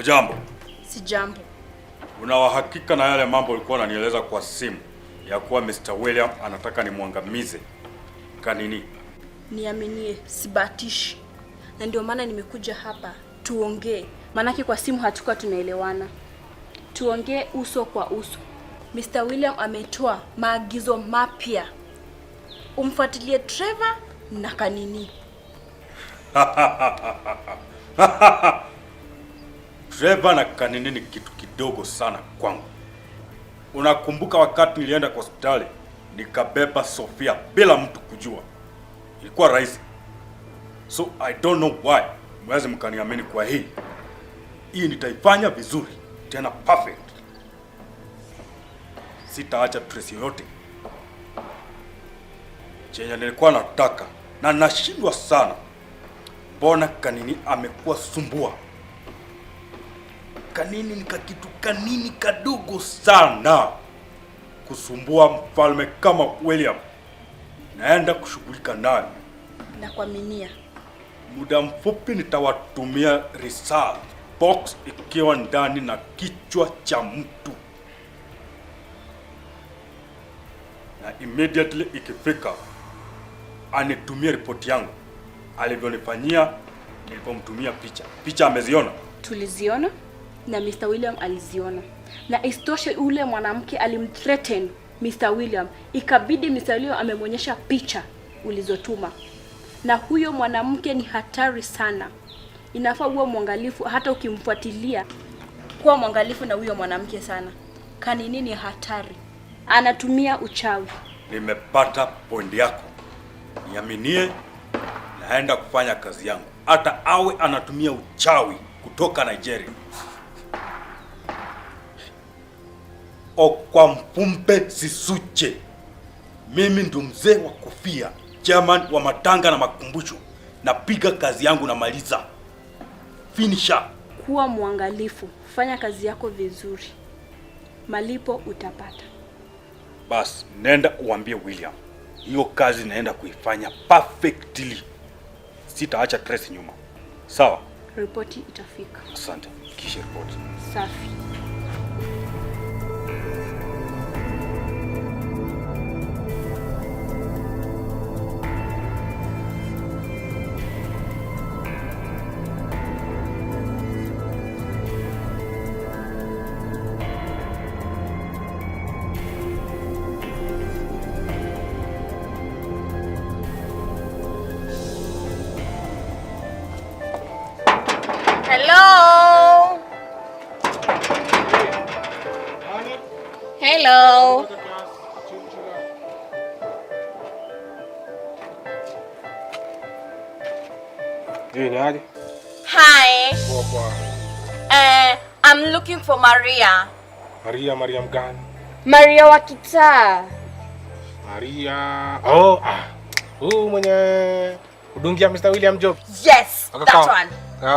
Hujambo? Si jambo. Una uhakika na yale mambo ulikuwa unanieleza kwa simu ya kuwa Mr. William anataka nimwangamize? Kanini? Niaminie, sibatishi. Na ndio maana nimekuja hapa tuongee. Manake kwa simu hatukuwa tunaelewana. Tuongee uso kwa uso. Mr. William ametoa maagizo mapya. Umfuatilie Trevor na Kanini. Trevor na Kanini ni kitu kidogo sana kwangu. Unakumbuka wakati nilienda kwa hospitali nikabeba Sofia bila mtu kujua? Ilikuwa rahisi. So I don't know why mwezi mkaniamini kwa hii. Hii nitaifanya vizuri, tena perfect. Sitaacha trace yoyote. Chenye nilikuwa nataka na nashindwa sana. Mbona Kanini amekuwa sumbua? Kanini ni kitu kanini kadogo sana kusumbua mfalme kama William. Naenda kushughulika naye. Na kuaminia. Muda mfupi nitawatumia result box ikiwa ndani na kichwa cha mtu. Na immediately ikifika anitumie ripoti yangu alivyonifanyia nilipomtumia picha. Picha ameziona? Tuliziona na Mr. William aliziona. Na istoshe ule mwanamke alimthreaten Mr. William. Ikabidi Mr. William amemonyesha picha ulizotuma. Na huyo mwanamke ni hatari sana. Inafaa uwe mwangalifu hata ukimfuatilia. Kuwa mwangalifu na huyo mwanamke sana. Kanini ni hatari. Anatumia uchawi. Nimepata point yako. Niaminie, naenda kufanya kazi yangu. Hata awe anatumia uchawi kutoka Nigeria. Kwa Mpumbe Sisuche. Mimi ndo mzee wa kofia, chairman wa matanga na makumbusho. Napiga kazi yangu na maliza. Finisher. Kuwa mwangalifu, fanya kazi yako vizuri. Malipo utapata. Bas, nenda uambie William. Hiyo kazi naenda kuifanya perfectly. Sitaacha trace nyuma. Sawa? Ripoti itafika. Asante. Kisha ripoti. Safi. Hello. Hello. Hi. I'm looking for Maria. Maria mgani? Maria wa kitaa. Maria. Mwenye udungia Mr. William Job. Yes, that one.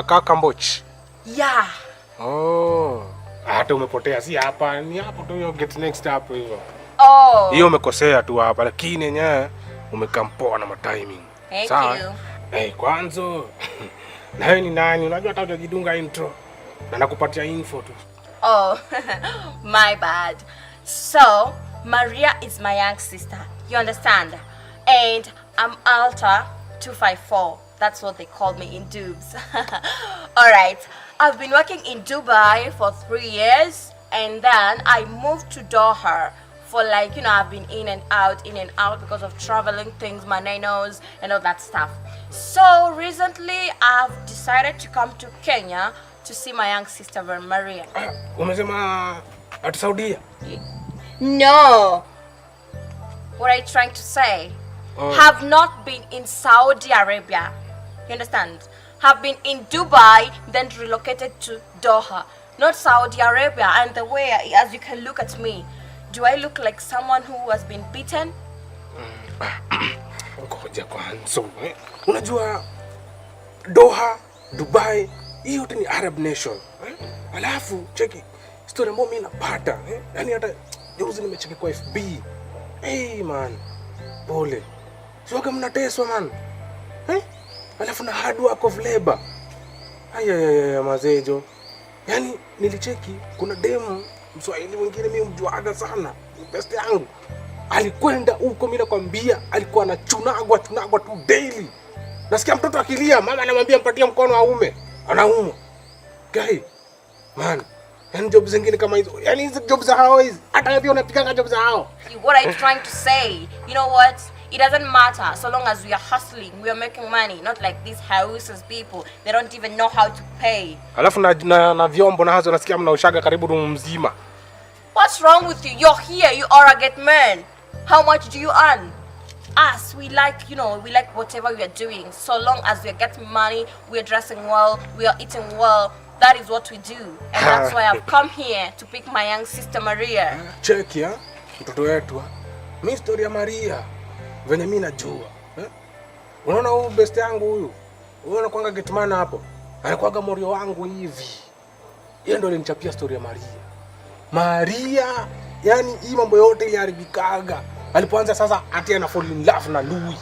Kaka Mbochi. Yeah. Hata umepotea, si hapa, ni hapo tu, hiyo get next hapo hivyo. Hiyo umekosea tu hapa, lakini yenyewe umekampoa na timing. Thank you. Kwanza na wewe ni nani? Unajua hata hujajidunga intro. Na nakupatia info tu. My bad. So, Maria is my young sister. You understand? And I'm Alta 254. That's what they call me in Dubs. Alright. I've been working in Dubai for 3 years. And then I moved to Doha for I've been in and out because of traveling things, my nanos and all that stuff. So recently I've decided to come to Kenya to see my young sister Maria. Umesema at Saudi? No. What are you trying to say? Have not been in Saudi Arabia. You understand? Have been in Dubai, then relocated to Doha. Not Saudi Arabia. And the way, as you can look at me, do I look like someone who has been beaten? Ngoja kwanza. Unajua Doha, Dubai, hiyo ni Arab nation. Alafu cheki story ambayo mimi napata. Yaani hata juzi nimecheki kwa FB. Man. Pole. Sio kama mnateswa man. Alafu na hard work of labor. Mazejo. Yaani nilicheki kuna demu Mswahili mwingine mimi mjuaga sana, best yangu. Alikwenda huko, mimi nakwambia alikuwa anachunagwa tu daily. Nasikia mtoto akilia, mama anamwambia mpatie mkono aume. Anaumwa. Guy, man, yani job zingine kama hizo. Yani hizo job za hao hizi. Hata wewe unapiganga job za hao. What are you trying to say? You know what? It doesn't matter so long as we are hustling, we are making money, not like these houses people. They don't even know how to pay. Alafu na vyombo na hazo nasikia mnaoshaga karibu room mzima. What's wrong with you? You're here, you are a get man. How much do you earn? Us, we like, you know, we like whatever we are doing. So long as we are getting money, we are dressing well, we are eating well. That is what we do. And that's why I've come here to pick my young sister Maria. Check ya, mtoto wetu. Mimi story ya Maria. Venye mimi najua. Unaona huyu best yangu huyu. Unaona kwanga getman hapo. Anakuaga morio wangu hivi. Yeye ndo alinichapia story ya Maria. Maria, yani hii mambo yote iliharibikaga. Alipoanza sasa ati ana fall in love na Louis.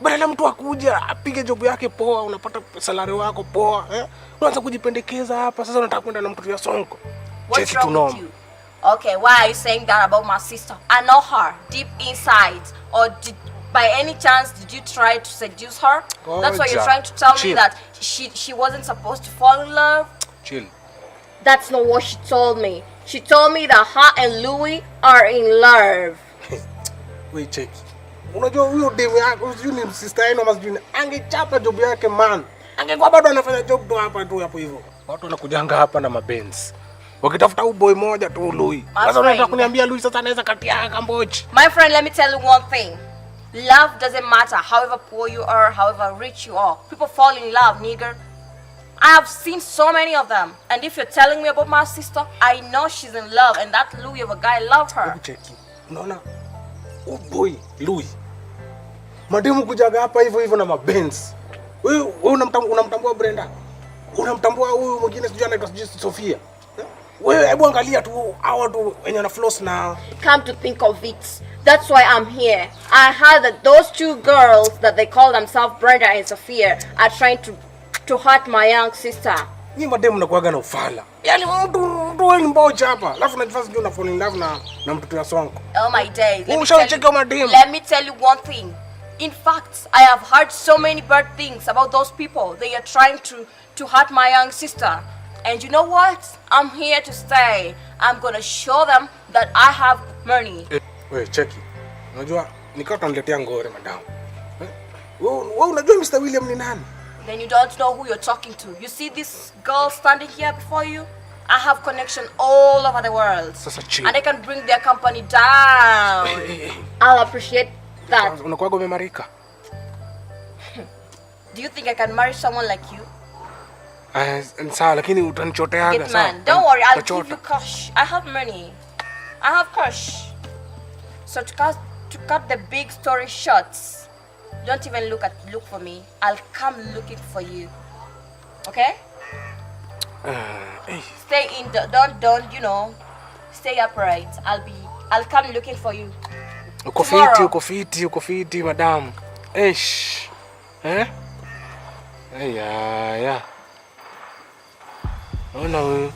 Badala mtu akuja apige job yake poa, unapata salary wako poa, unaanza kujipendekeza hapa sasa unataka kwenda na mtu ya Sonko. What's wrong with you? Okay, why are you saying that about my sister? I know her deep inside. Or by any chance did you try to seduce her? Oh, that's why you're trying to tell me that she wasn't supposed to fall in love? Chill. That's not what she told me. She told me that her and Louis are in love. Wait, check. Unajua huyo demu yako, huyo ni sister yenu masijuni. Angechapa job yake man. Angekuwa bado anafanya job tu hapo hivyo. Watu wanakujanga hapa na mabenz. Wakitafuta boy moja tu Louis. Sasa unataka kuniambia Louis sasa anaweza katia kambochi. My friend, let me tell you one thing. Love doesn't matter however poor you are, however rich you are. People fall in love, nigger. I have seen so many of them. And if you're telling me about my sister, I know she's in love and that Louis of a guy love her. Check. Unaona? Oh boy, Louis. Mademu kujaga hapa hivyo na mabenz. Wewe unamtambua Brenda? Unamtambua huyu mwingine sijui anaitwa Sofia? Wewe hebu angalia tu hao watu wenye na floss na. Come to think of it, that's why I'm here. I heard that those two girls that they call themselves Brenda and Sophia are trying to hurt my young sister. Ni mademu nakuaga na ufala. Yaani mtu wewe mboja hapa. Alafu unajifanya sijui una fall in love na mtoto ya Sonko. Oh my days. Let me tell you one thing. In fact, I have heard so many bad things about those people. They are trying to hurt my young sister. And you know what? I'm here to stay. I'm gonna show them that I have money. Wait, check it. Unajua nikao tunaletea ngore madam. Wewe unajua Mr. William ni nani? Then you don't know who you're talking to. You see this girl standing here before you? I have connection all over the world. Sasa chill. And I can bring their company down. I'll appreciate that. Unakuaga umemarika? Do you think I can marry someone like you? Sawa lakini utanichoteaga sawa. Don't worry, I'll give you cash. I have money. I have cash. So to cut the big story short, don't even look for me. I'll come looking for you. Okay? Stay in don't you know, stay upright. I'll come looking for you. Uko fiti madam. Yeah. Oh no.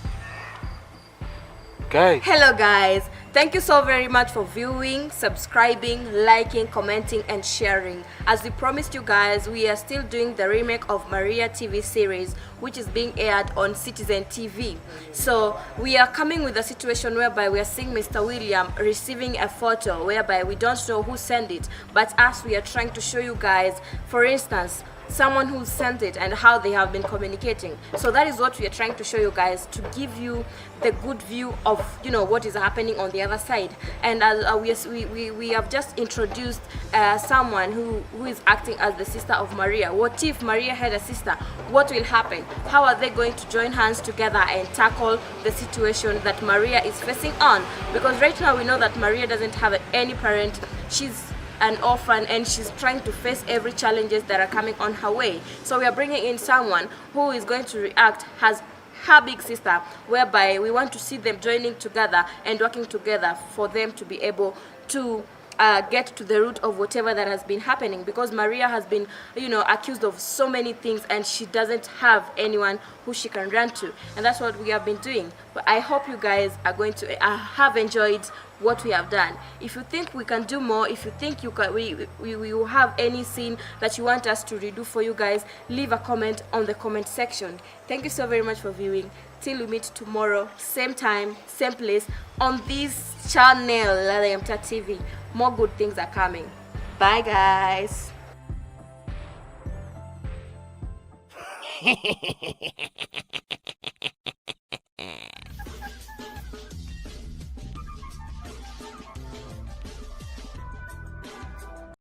Okay. Hello guys. Thank you so very much for viewing, subscribing, liking, commenting and sharing. As we promised you guys, we are still doing the remake of Maria TV series, which is being aired on Citizen TV. So we are coming with a situation whereby we are seeing Mr. William receiving a photo whereby we don't know who sent it, but as we are trying to show you guys, for instance, someone who sent it and how they have been communicating. So that is what we are trying to show you guys, to give you the good view of, you know, what is happening on the other side. And we have just introduced someone who is acting as the sister of Maria. What if Maria had a sister? What will happen? How are they going to join hands together and tackle the situation that Maria is facing on? Because right now we know that Maria doesn't have any parent. She's an orphan and she's trying to face every challenges that are coming on her way. So we are bringing in someone who is going to react as her big sister, whereby we want to see them joining together and working together for them to be able to get to the root of whatever that has been happening, because Maria has been, accused of so many things, and she doesn't have anyone who she can run to, and that's what we have been doing. But I hope you guys are going to have enjoyed what we have done. If you think we can do more, if you think we will have any scene that you want us to redo for you guys, leave a comment on the comment section. Thank you so very much for viewing. Till we meet tomorrow, same time, same place, on this channel, Ladha Mtaa TV. More good things are coming. Bye guys.